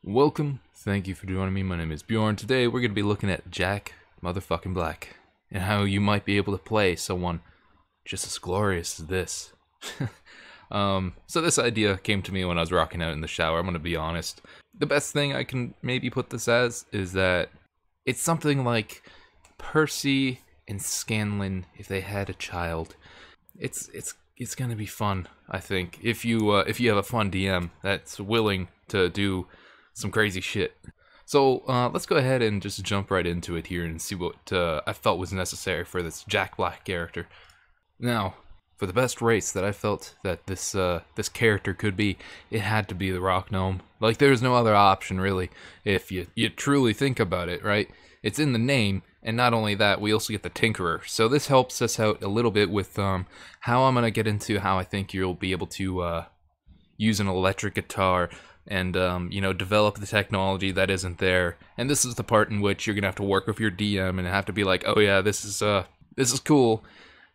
Welcome, thank you for joining me. My name is Bjorn. Today we're going to be looking at Jack motherfucking Black and how you might be able to play someone just as glorious as this. So this idea came to me when I was rocking out in the shower. I'm going to be honest. The best thing I can maybe put this as is that it's something like Percy and Scanlan if they had a child. It's going to be fun, I think, if you have a fun DM that's willing to do some crazy shit. So let's go ahead and just jump right into it here and see what I felt was necessary for this Jack Black character. Now, for the best race that I felt that this character could be, it had to be the Rock Gnome. Like, there's no other option, really, if you truly think about it, right? It's in the name, and not only that, we also get the Tinkerer. So this helps us out a little bit with how I'm going to get into how I think you'll be able to use an electric guitar and, develop the technology that isn't there. And this is the part in which you're going to have to work with your DM and have to be like, oh yeah, this is cool,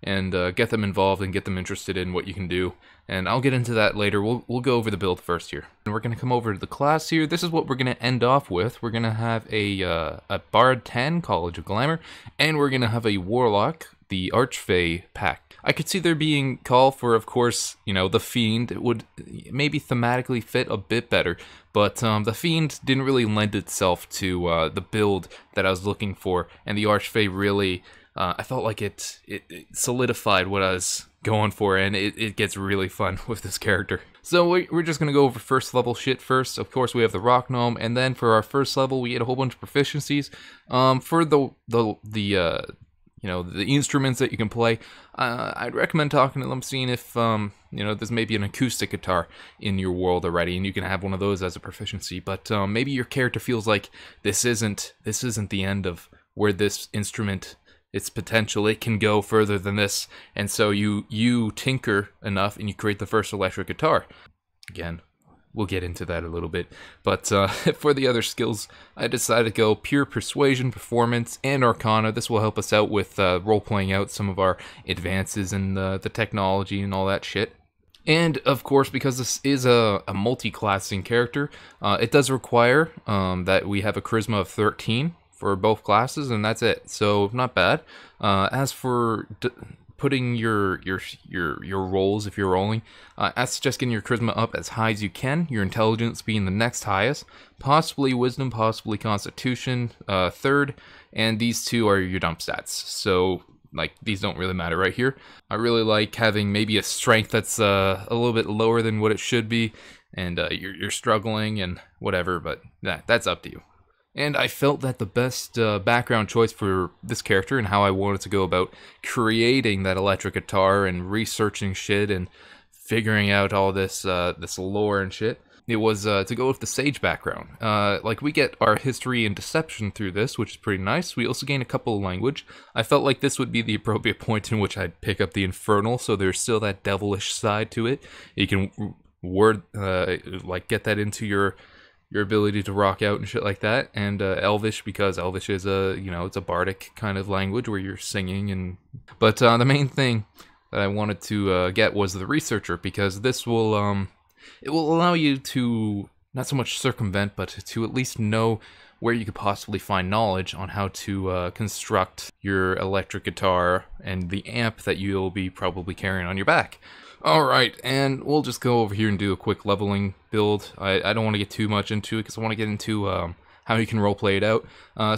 and get them involved and get them interested in what you can do. And I'll get into that later. We'll go over the build first here. And we're going to come over to the class here. This is what we're going to end off with. We're going to have a Bard 10, College of Glamour, and we're going to have a Warlock, the Archfey pack. I could see there being call for, of course, the Fiend. It would maybe thematically fit a bit better, but the Fiend didn't really lend itself to the build that I was looking for, and the Archfey really, I felt like it solidified what I was going for, and it gets really fun with this character. So we're just gonna go over first level shit first. Of course, we have the Rock Gnome, and then for our first level, we get a whole bunch of proficiencies. For the instruments that you can play, I'd recommend talking to them, seeing if there's maybe an acoustic guitar in your world already, and you can have one of those as a proficiency. But maybe your character feels like this isn't the end of where this instrument, its potential, it can go further than this, and so you tinker enough and you create the first electric guitar. Again, we'll get into that a little bit, but for the other skills, I decided to go pure persuasion, performance, and arcana. This will help us out with role-playing out some of our advances in the technology and all that shit. And, of course, because this is a multi-classing character, it does require that we have a charisma of 13 for both classes, and that's it. So not bad. As for putting your rolls, if you're rolling, I suggest getting your charisma up as high as you can. Your intelligence being the next highest, possibly wisdom, possibly constitution, third, and these two are your dump stats. So like, these don't really matter right here. I really like having maybe a strength that's a little bit lower than what it should be, and you're struggling and whatever, but that's up to you. And I felt that the best background choice for this character and how I wanted to go about creating that electric guitar and researching shit and figuring out all this lore and shit, it was to go with the sage background. Like, we get our history and deception through this, which is pretty nice. We also gain a couple of language. I felt like this would be the appropriate point in which I'd pick up the infernal, so there's still that devilish side to it. You can get that into your ability to rock out and shit like that, and Elvish, because Elvish is it's a bardic kind of language where you're singing, but the main thing that I wanted to get was the researcher, because this will it will allow you to not so much circumvent, but to at least know where you could possibly find knowledge on how to construct your electric guitar and the amp that you'll be probably carrying on your back. Alright, and we'll just go over here and do a quick leveling build. I don't want to get too much into it because I want to get into how you can roleplay it out.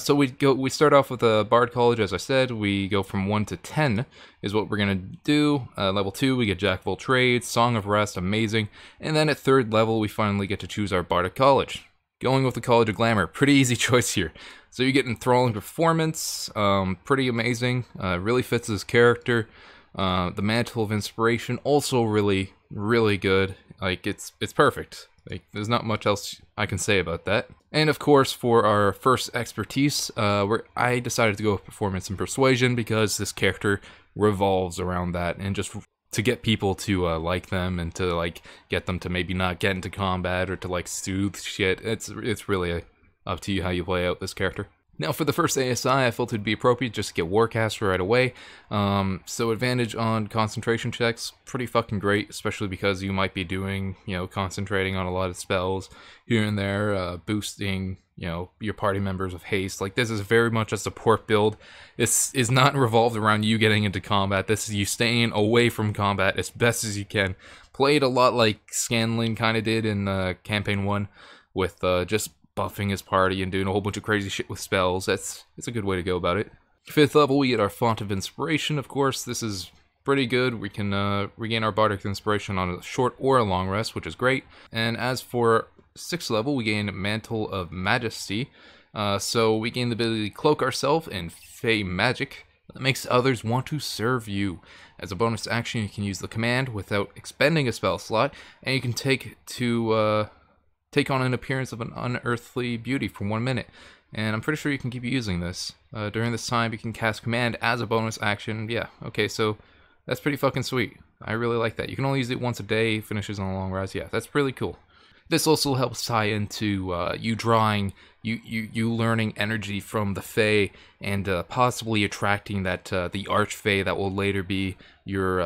So we start off with a Bard College, as I said. We go from 1 to 10 is what we're going to do. Level 2, we get Jack of all trades, Song of Rest, amazing. And then at 3rd level, we finally get to choose our Bardic College. Going with the College of Glamour, pretty easy choice here. So you get enthralling performance, pretty amazing, really fits his character. The Mantle of Inspiration, also really, really good. Like, it's perfect. Like, there's not much else I can say about that. And of course, for our first expertise, I decided to go with performance and persuasion because this character revolves around that, and just to get people to like them and to like get them to maybe not get into combat or to like soothe shit. It's really up to you how you play out this character. Now for the first ASI, I felt it'd be appropriate just to get Warcaster right away. So advantage on concentration checks, pretty fucking great, especially because you might be doing, concentrating on a lot of spells here and there, boosting, your party members with haste. Like, this is very much a support build. This is not revolved around you getting into combat. This is you staying away from combat as best as you can. Played a lot like Scanlan kind of did in Campaign 1 with just buffing his party and doing a whole bunch of crazy shit with spells. It's a good way to go about it. 5th level, we get our Font of Inspiration, of course. This is pretty good. We can regain our Bardic Inspiration on a short or a long rest, which is great. And as for 6th level, we gain Mantle of Majesty. So we gain the ability to cloak ourselves in Fey magic that makes others want to serve you. As a bonus action, you can use the command without expending a spell slot, and you can take on an appearance of an unearthly beauty for 1 minute. And I'm pretty sure you can keep using this. During this time, you can cast command as a bonus action. Yeah, okay, so that's pretty fucking sweet. I really like that. You can only use it once a day, finishes on a long rest. Yeah, that's really cool. This also helps tie into you drawing, you learning energy from the Fae, and possibly attracting that the Archfey that will later be your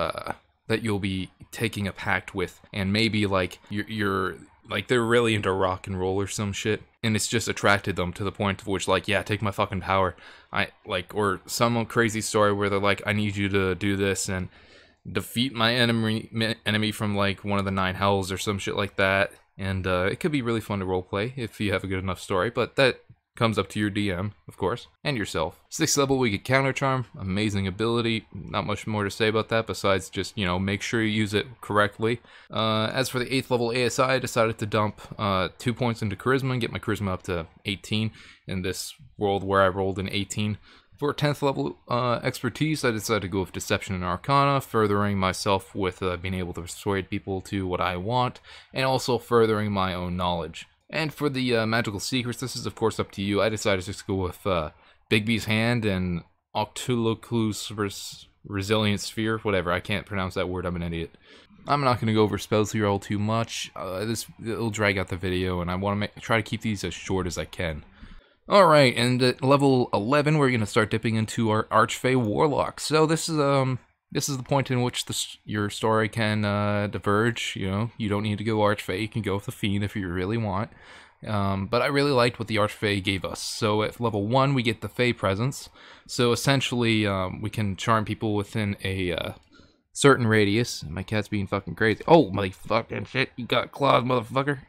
that you'll be taking a pact with, and maybe like you're like they're really into rock and roll or some shit, and it's just attracted them to the point of which, like, yeah, take my fucking power. Or some crazy story where they're like, I need you to do this and defeat my enemy from like one of the 9 hells or some shit like that. And it could be really fun to roleplay if you have a good enough story, but that comes up to your DM, of course, and yourself. 6th level, we get Counter Charm, amazing ability. Not much more to say about that besides just, make sure you use it correctly. As for the 8th level ASI, I decided to dump 2 points into Charisma and get my Charisma up to 18 in this world where I rolled an 18. For 10th level expertise, I decided to go with Deception and Arcana, furthering myself with being able to persuade people to what I want, and also furthering my own knowledge. And for the magical secrets, this is of course up to you. I decided to just go with Bigby's Hand and Octuloclu's Resilient Sphere, whatever. I can't pronounce that word, I'm an idiot. I'm not going to go over spells here all too much. It'll drag out the video, and I want to try to keep these as short as I can. Alright, and at level 11, we're going to start dipping into our Archfey Warlock. So this is the point in which your story can diverge. You don't need to go Archfey, you can go with the Fiend if you really want. But I really liked what the Archfey gave us. So at level 1, we get the Fey Presence. So essentially, we can charm people within a certain radius. My cat's being fucking crazy. Oh, my fucking shit, you got claws, motherfucker.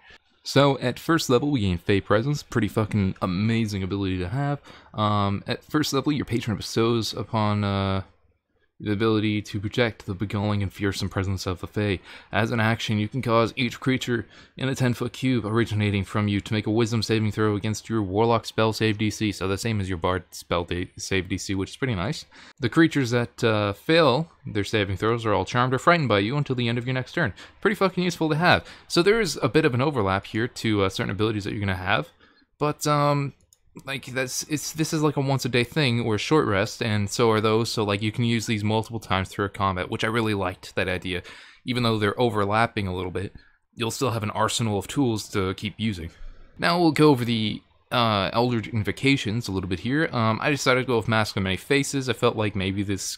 So at first level, we gain Fey Presence, pretty fucking amazing ability to have. At first level, your patron bestows upon the ability to project the beguiling and fearsome presence of the Fae. As an action, you can cause each creature in a 10-foot cube originating from you to make a wisdom saving throw against your Warlock spell save DC, so the same as your Bard spell save DC, which is pretty nice. The creatures that fail their saving throws are all charmed or frightened by you until the end of your next turn. Pretty fucking useful to have. So there is a bit of an overlap here to certain abilities that you're going to have, but like this is like a once a day thing or a short rest, and so are those, so like you can use these multiple times through a combat, which I really liked that idea. Even though they're overlapping a little bit, you'll still have an arsenal of tools to keep using. Now we'll go over the Eldritch Invocations a little bit here. I decided to go with Mask of Many Faces. I felt like maybe this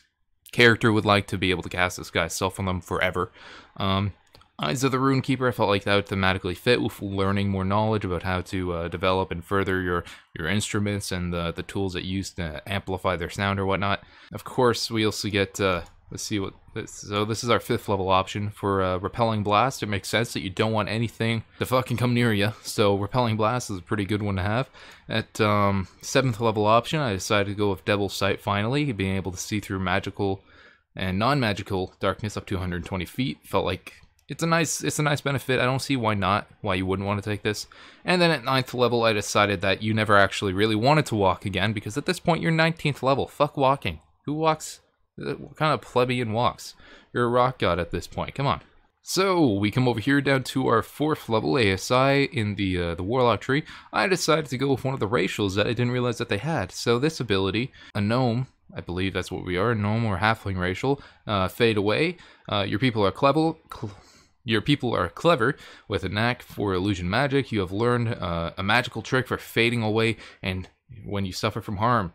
character would like to be able to cast this guy's self on them forever. Eyes of the Runekeeper, I felt like that would thematically fit with learning more knowledge about how to develop and further your instruments and the tools that you use to amplify their sound or whatnot. Of course, we also get, let's see what this, so this is our 5th level option for Repelling Blast. It makes sense that you don't want anything to fucking come near you, so Repelling Blast is a pretty good one to have. At 7th level option, I decided to go with Devil's Sight finally, being able to see through magical and non-magical darkness up to 120 feet. Felt like it's a nice benefit. I don't see why you wouldn't want to take this. And then at 9th level, I decided that you never actually really wanted to walk again, because at this point, you're 19th level. Fuck walking. Who walks? What kind of plebeian walks? You're a rock god at this point. Come on. So we come over here down to our 4th level ASI in the Warlock tree. I decided to go with one of the racials that I didn't realize that they had. So this ability, a gnome, I believe that's what we are, gnome or halfling racial, fade away. Your people are clever with a knack for illusion magic. You have learned a magical trick for fading away and when you suffer from harm,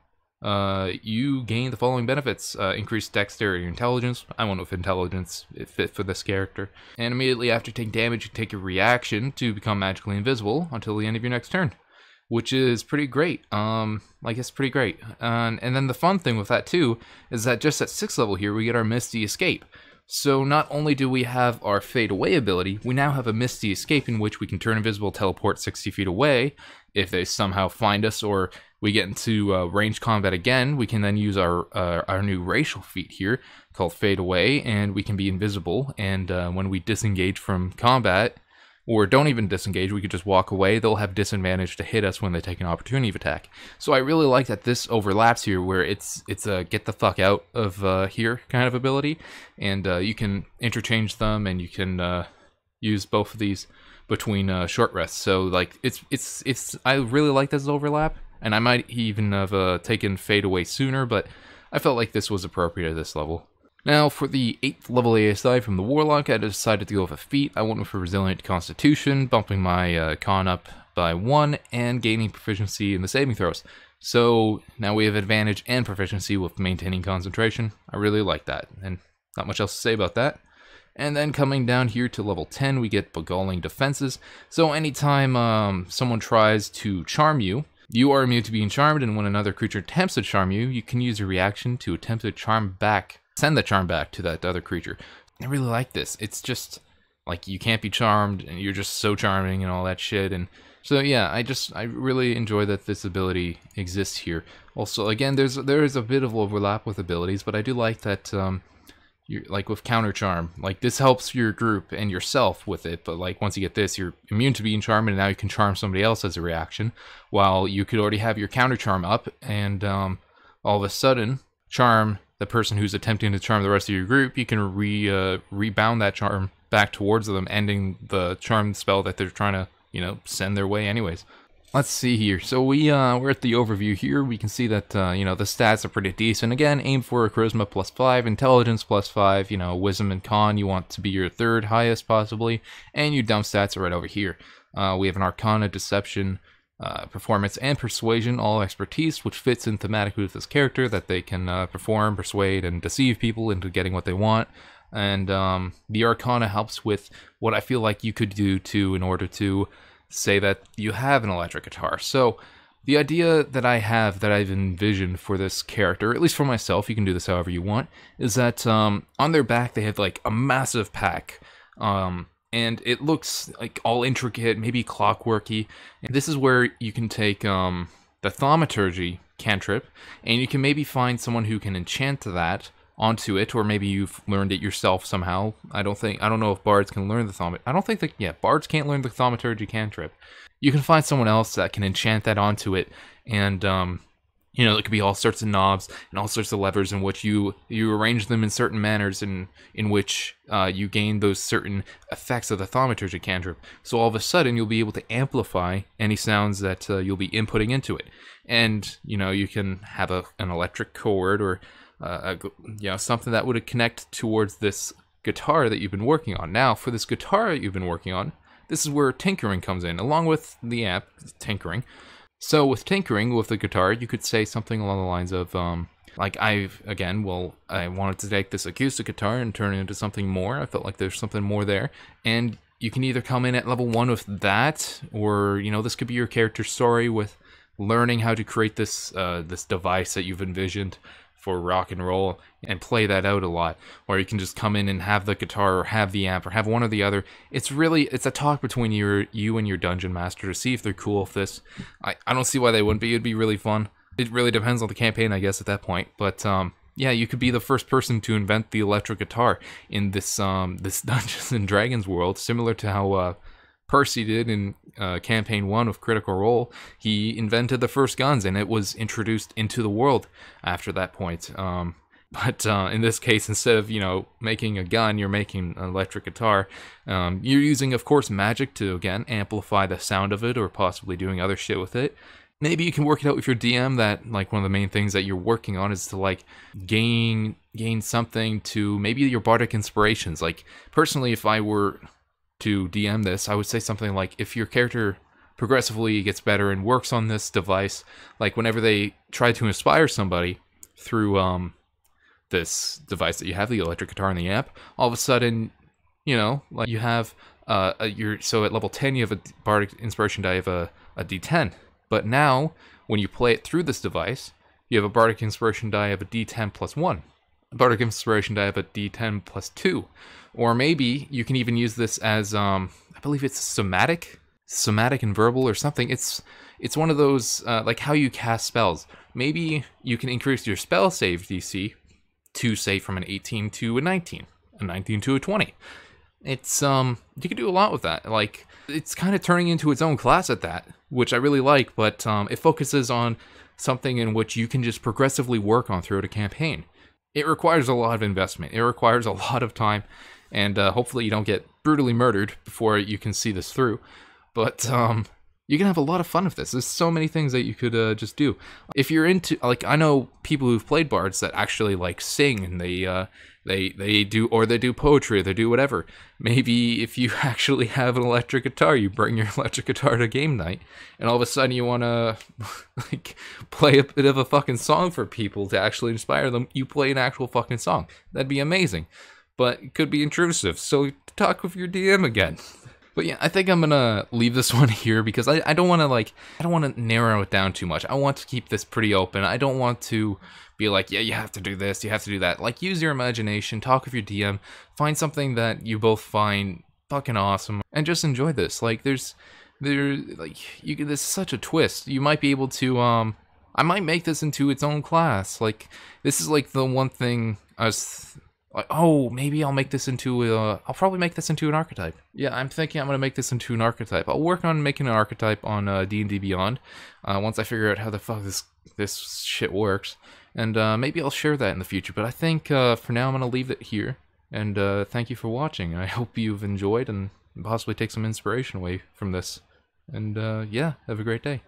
you gain the following benefits: increased dexterity or intelligence. I won't know if intelligence it fit for this character. And immediately after taking damage, you take a reaction to become magically invisible until the end of your next turn, which is pretty great. Like, it's pretty great. And then the fun thing with that too is that just at 6th level here, we get our Misty Escape. So not only do we have our Fade Away ability, we now have a Misty Escape in which we can turn invisible, teleport 60 feet away. If they somehow find us or we get into range combat again, we can then use our new racial feat here called Fade Away, and we can be invisible. And when we disengage from combat, or don't even disengage, we could just walk away. They'll have disadvantage to hit us when they take an opportunity attack. So I really like that this overlaps here, where it's a get the fuck out of here kind of ability, and you can interchange them, and you can use both of these between short rests. So like it's I really like this overlap, and I might even have taken Fade Away sooner, but I felt like this was appropriate at this level. Now, for the 8th level ASI from the Warlock, I decided to go with a feat. I went for Resilient Constitution, bumping my con up by 1 and gaining proficiency in the saving throws. So now we have advantage and proficiency with maintaining concentration. I really like that, and not much else to say about that. And then coming down here to level 10, we get Beguiling Defenses. So anytime someone tries to charm you, you are immune to being charmed, and when another creature attempts to charm you, you can use your reaction to attempt to send the charm back to that other creature. I really like this. It's just like you can't be charmed, and you're just so charming and all that shit. And so yeah, I really enjoy that this ability exists here. Also, again, there is a bit of overlap with abilities, but I do like that. You're like with counter charm, like this helps your group and yourself with it, but like once you get this, you're immune to being charmed, and now you can charm somebody else as a reaction, while you could already have your counter charm up, and all of a sudden charm the person who's attempting to charm the rest of your group. You can rebound that charm back towards them, ending the charm spell that they're trying to, you know, send their way anyways. Let's see here. So we're at the overview here. We can see that, you know, the stats are pretty decent. Again, aim for a charisma +5, intelligence +5, you know, wisdom and con, you want to be your 3rd highest possibly, and your dump stats are right over here. We have an arcana, deception, performance, and persuasion, all expertise, which fits in thematically with this character, that they can perform, persuade, and deceive people into getting what they want. And the arcana helps with what I feel like you could do in order to say that you have an electric guitar. So the idea that I've envisioned for this character, at least for myself, you can do this however you want, is that on their back they have like a massive pack, and it looks like all intricate, maybe clockworky. And this is where you can take the Thaumaturgy cantrip, and you can maybe find someone who can enchant that onto it, or maybe you've learned it yourself somehow. I don't know if bards can learn the bards can't learn the Thaumaturgy cantrip. You can find someone else that can enchant that onto it, and you know, it could be all sorts of knobs and all sorts of levers in which you arrange them in certain manners, in which you gain those certain effects of the Thaumaturgy cantrip. So all of a sudden you'll be able to amplify any sounds that you'll be inputting into it. And you know, you can have an electric chord, or you know, something that would connect towards this guitar that you've been working on. Now, for this guitar that you've been working on, this is where tinkering comes in, along with the amp, tinkering. So with tinkering with the guitar, you could say something along the lines of, like I wanted to take this acoustic guitar and turn it into something more. I felt like there's something more there. And you can either come in at level 1 with that, or, you know, this could be your character's story with learning how to create this this device that you've envisioned for rock and roll, and play that out a lot. Or you can just come in and have the guitar, or have the amp, or have one or the other. It's a talk between you and your dungeon master to see if they're cool with this. I don't see why they wouldn't be. It'd be really fun. It really depends on the campaign, I guess, at that point. But yeah, you could be the first person to invent the electric guitar in this this Dungeons and Dragons world, similar to how Percy did in campaign 1 of Critical Role. He invented the first guns, and it was introduced into the world after that point. But in this case, instead of, you know, making a gun, you're making an electric guitar. You're using, of course, magic to, again, amplify the sound of it, or possibly doing other shit with it. Maybe you can work it out with your DM that, like, one of the main things that you're working on is to, like, gain something to maybe your bardic inspirations. Like, personally, if I were to DM this, I would say something like, if your character progressively gets better and works on this device. Like whenever they try to inspire somebody through this device that you have, the electric guitar and the amp, all of a sudden, you know, like you have so at level 10 you have a bardic inspiration die of a D10, but now when you play it through this device, you have a bardic inspiration die of a D10 plus 1, a bardic inspiration die of a D10 plus 2, or maybe you can even use this as I believe it's somatic and verbal or something. It's one of those like how you cast spells. Maybe you can increase your spell save DC to say from an 18 to a 19, a 19 to a 20. It's you can do a lot with that. Like, it's kind of turning into its own class at that, which I really like, but it focuses on something in which you can just progressively work on throughout a campaign. It requires a lot of investment. It requires a lot of time, and hopefully you don't get brutally murdered before you can see this through. But you can have a lot of fun with this. There's so many things that you could just do. If you're into, like, I know people who've played bards that actually like sing, and they do poetry, or they do whatever. Maybe if you actually have an electric guitar, you bring your electric guitar to game night, and all of a sudden you want to like play a bit of a fucking song for people to actually inspire them. You play an actual fucking song. That'd be amazing, but it could be intrusive. So talk with your DM again. But yeah, I think I'm gonna leave this one here because I don't want to narrow it down too much. I want to keep this pretty open. I don't want to be like, yeah, you have to do this, you have to do that. Like, use your imagination, talk with your DM, find something that you both find fucking awesome, and just enjoy this. Like, this is such a twist. You might be able to I might make this into its own class. Like, this is like the one thing I was like, oh, maybe I'll make this into I'll probably make this into an archetype. Yeah, I'm thinking I'm gonna make this into an archetype. I'll work on making an archetype on D&D Beyond once I figure out how the fuck this shit works, and maybe I'll share that in the future. But I think for now I'm gonna leave it here, and thank you for watching. I hope you've enjoyed and possibly take some inspiration away from this, and yeah, have a great day.